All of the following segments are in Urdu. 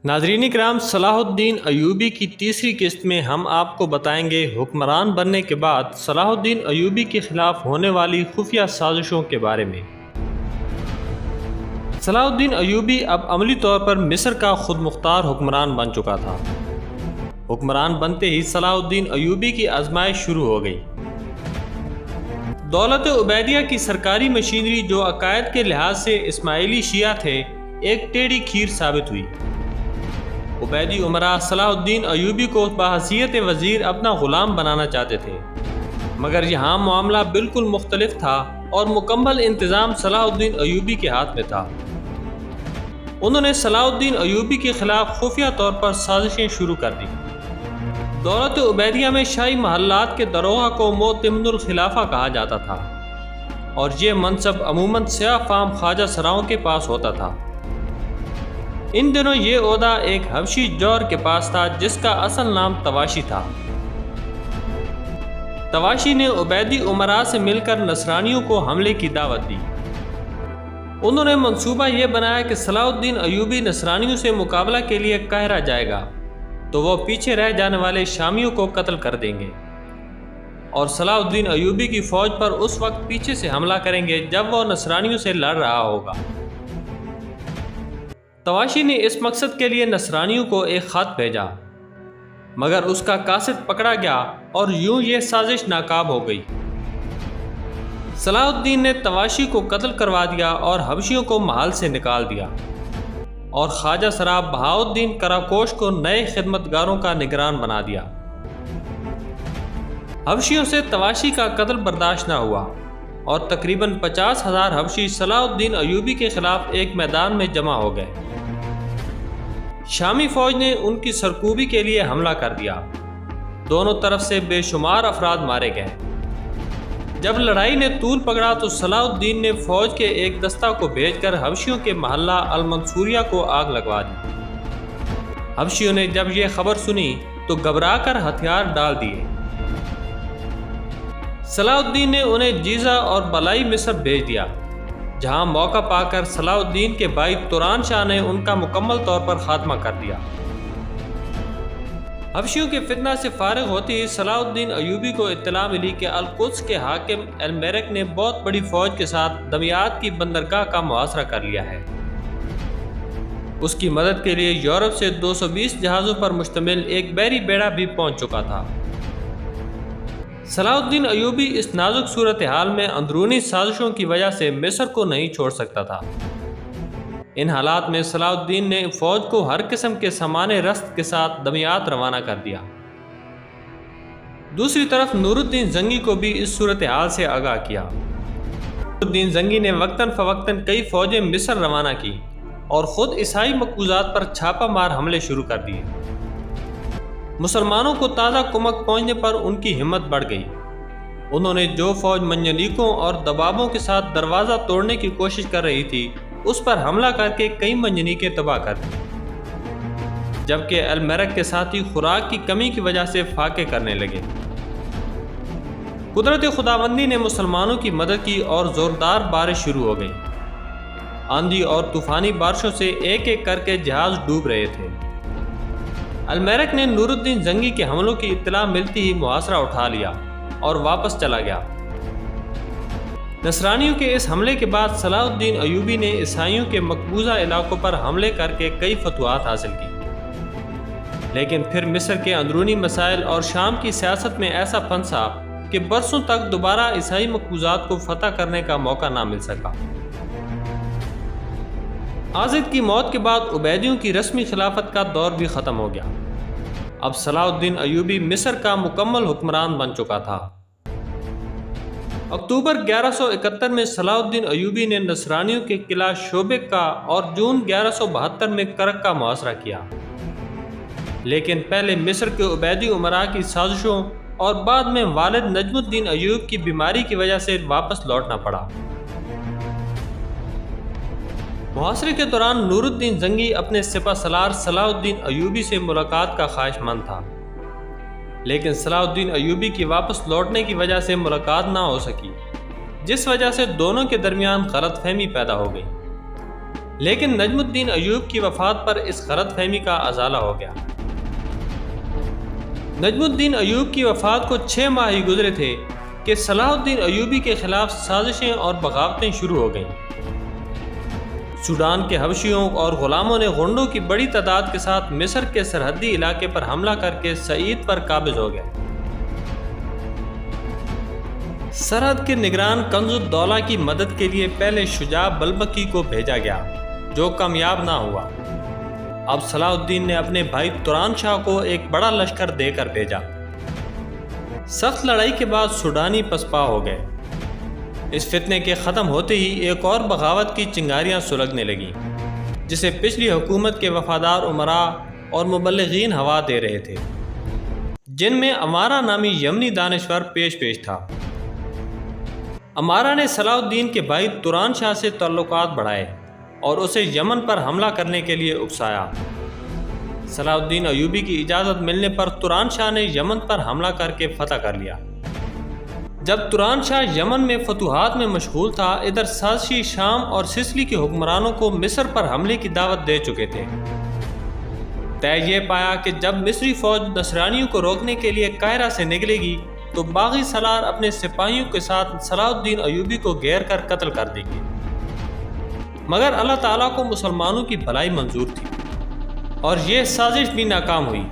ناظرین کرام، صلاح الدین ایوبی کی تیسری قسط میں ہم آپ کو بتائیں گے حکمران بننے کے بعد صلاح الدین ایوبی کے خلاف ہونے والی خفیہ سازشوں کے بارے میں۔ صلاح الدین ایوبی اب عملی طور پر مصر کا خود مختار حکمران بن چکا تھا۔ حکمران بنتے ہی صلاح الدین ایوبی کی آزمائش شروع ہو گئی۔ دولت عبیدیہ کی سرکاری مشینری، جو عقائد کے لحاظ سے اسماعیلی شیعہ تھے، ایک ٹیڑھی کھیر ثابت ہوئی۔ عبیدی امراء صلاح الدین ایوبی کو بحیثیت وزیر اپنا غلام بنانا چاہتے تھے، مگر یہاں معاملہ بالکل مختلف تھا اور مکمل انتظام صلاح الدین ایوبی کے ہاتھ میں تھا۔ انہوں نے صلاح الدین ایوبی کے خلاف خفیہ طور پر سازشیں شروع کر دیں۔ دولت عبیدیہ میں شاہی محلات کے داروغہ کو معتمد الخلافہ کہا جاتا تھا، اور یہ منصب عموماً سیاہ فام خواجہ سراؤں کے پاس ہوتا تھا۔ ان دنوں یہ عہدہ ایک حبشی جوہر کے پاس تھا جس کا اصل نام تواشی تھا۔ تواشی نے عبیدی امراء سے مل کر نصرانیوں کو حملے کی دعوت دی۔ انہوں نے منصوبہ یہ بنایا کہ صلاح الدین ایوبی نصرانیوں سے مقابلہ کے لیے قاہرہ جائے گا تو وہ پیچھے رہ جانے والے شامیوں کو قتل کر دیں گے، اور صلاح الدین ایوبی کی فوج پر اس وقت پیچھے سے حملہ کریں گے جب وہ نصرانیوں سے لڑ رہا ہوگا۔ تواشی نے اس مقصد کے لیے نصرانیوں کو ایک خط بھیجا، مگر اس کا قاصد پکڑا گیا اور یوں یہ سازش ناکام ہو گئی۔ صلاح الدین نے تواشی کو قتل کروا دیا اور حبشیوں کو محل سے نکال دیا، اور خواجہ سرا بہاؤالدین کراکوش کو نئے خدمتگاروں کا نگران بنا دیا۔ حبشیوں سے تواشی کا قتل برداشت نہ ہوا، اور تقریباً 50,000 حبشی صلاح الدین ایوبی کے خلاف ایک میدان میں جمع ہو گئے۔ شامی فوج نے ان کی سرکوبی کے لیے حملہ کر دیا۔ دونوں طرف سے بے شمار افراد مارے گئے۔ جب لڑائی نے طول پکڑا تو صلاح الدین نے فوج کے ایک دستہ کو بھیج کر حبشیوں کے محلہ المنصوریہ کو آگ لگوا دی۔ حبشیوں نے جب یہ خبر سنی تو گھبرا کر ہتھیار ڈال دیے۔ صلاح الدین نے انہیں جیزہ اور بالائی مصر بھیج دیا، جہاں موقع پا کر صلاح الدین کے بھائی توران شاہ نے ان کا مکمل طور پر خاتمہ کر دیا۔ حبشیوں کے فتنہ سے فارغ ہوتی ہی صلاح الدین ایوبی کو اطلاع ملی کہ القدس کے حاکم المیرک نے بہت بڑی فوج کے ساتھ دمیاط کی بندرگاہ کا محاصرہ کر لیا ہے۔ اس کی مدد کے لیے یورپ سے 220 جہازوں پر مشتمل ایک بحری بیڑا بھی پہنچ چکا تھا۔ صلاح الدین ایوبی اس نازک صورتحال میں اندرونی سازشوں کی وجہ سے مصر کو نہیں چھوڑ سکتا تھا۔ ان حالات میں صلاح الدین نے فوج کو ہر قسم کے سامان رست کے ساتھ دمیاط روانہ کر دیا۔ دوسری طرف نور الدین زنگی کو بھی اس صورتحال سے آگاہ کیا۔ نور الدین زنگی نے وقتاً فوقتاً کئی فوجیں مصر روانہ کی اور خود عیسائی مقبوضات پر چھاپہ مار حملے شروع کر دیے۔ مسلمانوں کو تازہ کمک پہنچنے پر ان کی ہمت بڑھ گئی۔ انہوں نے جو فوج منجنیقوں اور دبابوں کے ساتھ دروازہ توڑنے کی کوشش کر رہی تھی، اس پر حملہ کر کے کئی منجنیقیں تباہ کر دیں، جبکہ المیرک کے ساتھی خوراک کی کمی کی وجہ سے فاقے کرنے لگے۔ قدرت خداوندی نے مسلمانوں کی مدد کی اور زوردار بارش شروع ہو گئی۔ آندھی اور طوفانی بارشوں سے ایک ایک کر کے جہاز ڈوب رہے تھے۔ المیرک نے نور الدین زنگی کے حملوں کی اطلاع ملتی ہی محاصرہ اٹھا لیا اور واپس چلا گیا۔ نصرانیوں کے اس حملے کے بعد صلاح الدین ایوبی نے عیسائیوں کے مقبوضہ علاقوں پر حملے کر کے کئی فتوحات حاصل کی، لیکن پھر مصر کے اندرونی مسائل اور شام کی سیاست میں ایسا پھنسا کہ برسوں تک دوبارہ عیسائی مقبوضات کو فتح کرنے کا موقع نہ مل سکا۔ عازد کی موت کے بعد عبیدیوں کی رسمی خلافت کا دور بھی ختم ہو گیا۔ اب صلاح الدین ایوبی مصر کا مکمل حکمران بن چکا تھا۔ اکتوبر 1171 میں صلاح الدین ایوبی نے نصرانیوں کے قلعہ شوبک کا اور جون 1172 میں کرک کا محاصرہ کیا، لیکن پہلے مصر کے عبیدی امراء کی سازشوں اور بعد میں والد نجم الدین ایوب کی بیماری کی وجہ سے واپس لوٹنا پڑا۔ محاصرے کے دوران نور الدین زنگی اپنے سپہ سالار صلاح الدین ایوبی سے ملاقات کا خواہش مند تھا، لیکن صلاح الدین ایوبی کی واپس لوٹنے کی وجہ سے ملاقات نہ ہو سکی، جس وجہ سے دونوں کے درمیان غلط فہمی پیدا ہو گئی۔ لیکن نجم الدین ایوب کی وفات پر اس غلط فہمی کا ازالہ ہو گیا۔ نجم الدین ایوب کی وفات کو 6 ماہ ہی گزرے تھے کہ صلاح الدین ایوبی کے خلاف سازشیں اور بغاوتیں شروع ہو گئیں۔ سوڈان کے حبشیوں اور غلاموں نے غنڈوں کی بڑی تعداد کے ساتھ مصر کے سرحدی علاقے پر حملہ کر کے سعید پر قابض ہو گئے۔ سرحد کے نگران کنز الدولہ کی مدد کے لیے پہلے شجاع بلبکی کو بھیجا گیا، جو کامیاب نہ ہوا۔ اب صلاح الدین نے اپنے بھائی توران شاہ کو ایک بڑا لشکر دے کر بھیجا۔ سخت لڑائی کے بعد سوڈانی پسپا ہو گئے۔ اس فتنے کے ختم ہوتے ہی ایک اور بغاوت کی چنگاریاں سلگنے لگیں، جسے پچھلی حکومت کے وفادار امراء اور مبلغین ہوا دے رہے تھے، جن میں امارہ نامی یمنی دانشور پیش تھا۔ امارہ نے صلاح الدین کے بھائی توران شاہ سے تعلقات بڑھائے اور اسے یمن پر حملہ کرنے کے لیے اکسایا۔ صلاح الدین ایوبی کی اجازت ملنے پر توران شاہ نے یمن پر حملہ کر کے فتح کر لیا۔ جب توران شاہ یمن میں فتوحات میں مشغول تھا، ادھر سازشی شام اور سسلی کے حکمرانوں کو مصر پر حملے کی دعوت دے چکے تھے۔ طے یہ پایا کہ جب مصری فوج نصرانیوں کو روکنے کے لیے قاہرہ سے نکلے گی تو باغی سالار اپنے سپاہیوں کے ساتھ صلاح الدین ایوبی کو گھیر کر قتل کر دیں گے۔ مگر اللہ تعالیٰ کو مسلمانوں کی بھلائی منظور تھی اور یہ سازش بھی ناکام ہوئی۔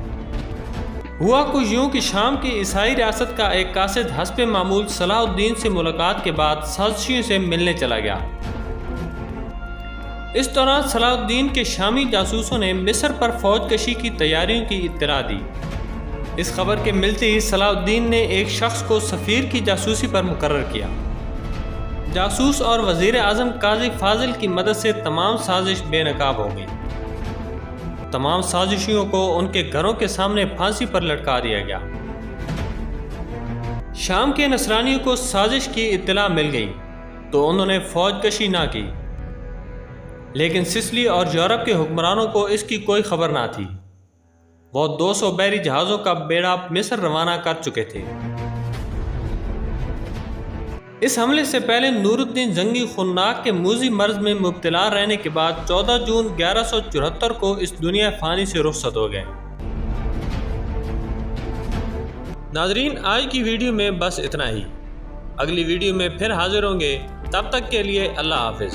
ہوا کچھ یوں کہ شام کی عیسائی ریاست کا ایک قاصد حسب معمول صلاح الدین سے ملاقات کے بعد سازشیوں سے ملنے چلا گیا۔ اس دوران صلاح الدین کے شامی جاسوسوں نے مصر پر فوج کشی کی تیاریوں کی اطلاع دی۔ اس خبر کے ملتے ہی صلاح الدین نے ایک شخص کو سفیر کی جاسوسی پر مقرر کیا۔ جاسوس اور وزیر اعظم قاضی فاضل کی مدد سے تمام سازش بے نقاب ہو گئی۔ تمام سازشیوں کو ان کے گھروں کے سامنے پھانسی پر لٹکا دیا گیا۔ شام کے نصرانیوں کو سازش کی اطلاع مل گئی تو انہوں نے فوج کشی نہ کی، لیکن سسلی اور یورپ کے حکمرانوں کو اس کی کوئی خبر نہ تھی۔ وہ 200 بحری جہازوں کا بیڑا مصر روانہ کر چکے تھے۔ اس حملے سے پہلے نور الدین زنگی خناک کے موذی مرض میں مبتلا رہنے کے بعد 14 جون 1174 کو اس دنیا فانی سے رخصت ہو گئے۔ ناظرین، آج کی ویڈیو میں بس اتنا ہی۔ اگلی ویڈیو میں پھر حاضر ہوں گے، تب تک کے لیے اللہ حافظ۔